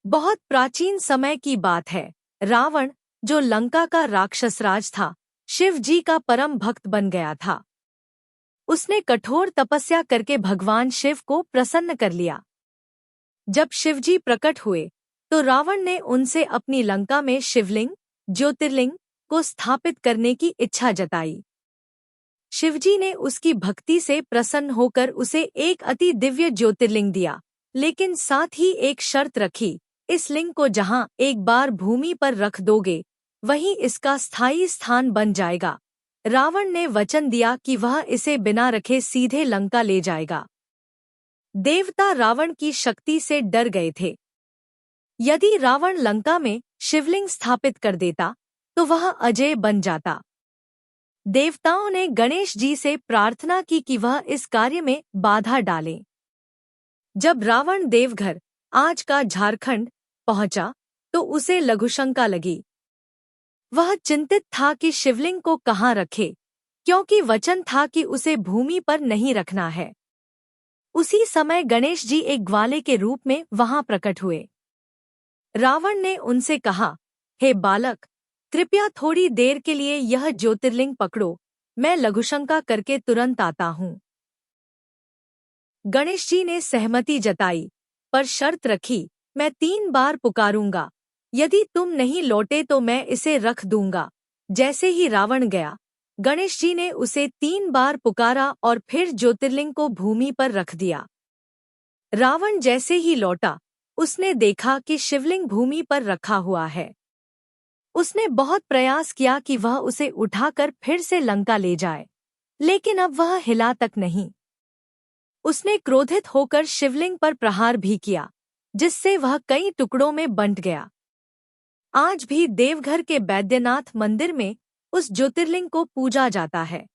बहुत प्राचीन समय की बात है। रावण, जो लंका का राक्षस राज था, शिव जी का परम भक्त बन गया था। उसने कठोर तपस्या करके भगवान शिव को प्रसन्न कर लिया। जब शिवजी प्रकट हुए तो रावण ने उनसे अपनी लंका में शिवलिंग, ज्योतिर्लिंग को स्थापित करने की इच्छा जताई। शिवजी ने उसकी भक्ति से प्रसन्न होकर उसे एक अति दिव्य ज्योतिर्लिंग दिया, लेकिन साथ ही एक शर्त रखी, इस लिंग को जहां एक बार भूमि पर रख दोगे वहीं इसका स्थायी स्थान बन जाएगा। रावण ने वचन दिया कि वह इसे बिना रखे सीधे लंका ले जाएगा। देवता रावण की शक्ति से डर गए थे। यदि रावण लंका में शिवलिंग स्थापित कर देता तो वह अजेय बन जाता। देवताओं ने गणेश जी से प्रार्थना की कि वह इस कार्य में बाधा डालें। जब रावण देवघर, आज का झारखंड, पहुंचा तो उसे लघुशंका लगी। वह चिंतित था कि शिवलिंग को कहाँ रखे, क्योंकि वचन था कि उसे भूमि पर नहीं रखना है। उसी समय गणेश जी एक ग्वाले के रूप में वहां प्रकट हुए। रावण ने उनसे कहा, हे बालक, कृपया थोड़ी देर के लिए यह ज्योतिर्लिंग पकड़ो, मैं लघुशंका करके तुरंत आता हूँ। गणेश जी ने सहमति जताई, पर शर्त रखी, मैं 3 बार पुकारूंगा, यदि तुम नहीं लौटे तो मैं इसे रख दूंगा। जैसे ही रावण गया, गणेश जी ने उसे 3 बार पुकारा और फिर ज्योतिर्लिंग को भूमि पर रख दिया। रावण जैसे ही लौटा, उसने देखा कि शिवलिंग भूमि पर रखा हुआ है। उसने बहुत प्रयास किया कि वह उसे उठाकर फिर से लंका ले जाए, लेकिन अब वह हिला तक नहीं। उसने क्रोधित होकर शिवलिंग पर प्रहार भी किया, जिससे वह कई टुकड़ों में बंट गया। आज भी देवघर के बैद्यनाथ मंदिर में उस ज्योतिर्लिंग को पूजा जाता है।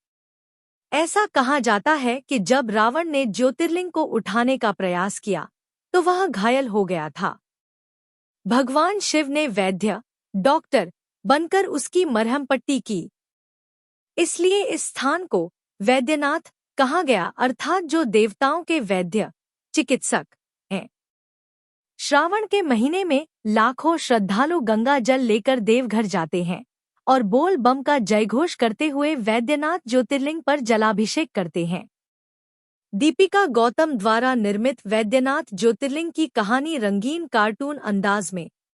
ऐसा कहा जाता है कि जब रावण ने ज्योतिर्लिंग को उठाने का प्रयास किया तो वह घायल हो गया था। भगवान शिव ने वैद्य, डॉक्टर बनकर उसकी मरहम पट्टी की। इसलिए इस स्थान को वैद्यनाथ कहा गया, अर्थात जो देवताओं के वैद्य, चिकित्सक हैं। श्रावण के महीने में लाखों श्रद्धालु गंगा जल लेकर देवघर जाते हैं और बोल बम का जयघोष करते हुए वैद्यनाथ ज्योतिर्लिंग पर जलाभिषेक करते हैं। दीपिका गौतम द्वारा निर्मित वैद्यनाथ ज्योतिर्लिंग की कहानी रंगीन कार्टून अंदाज में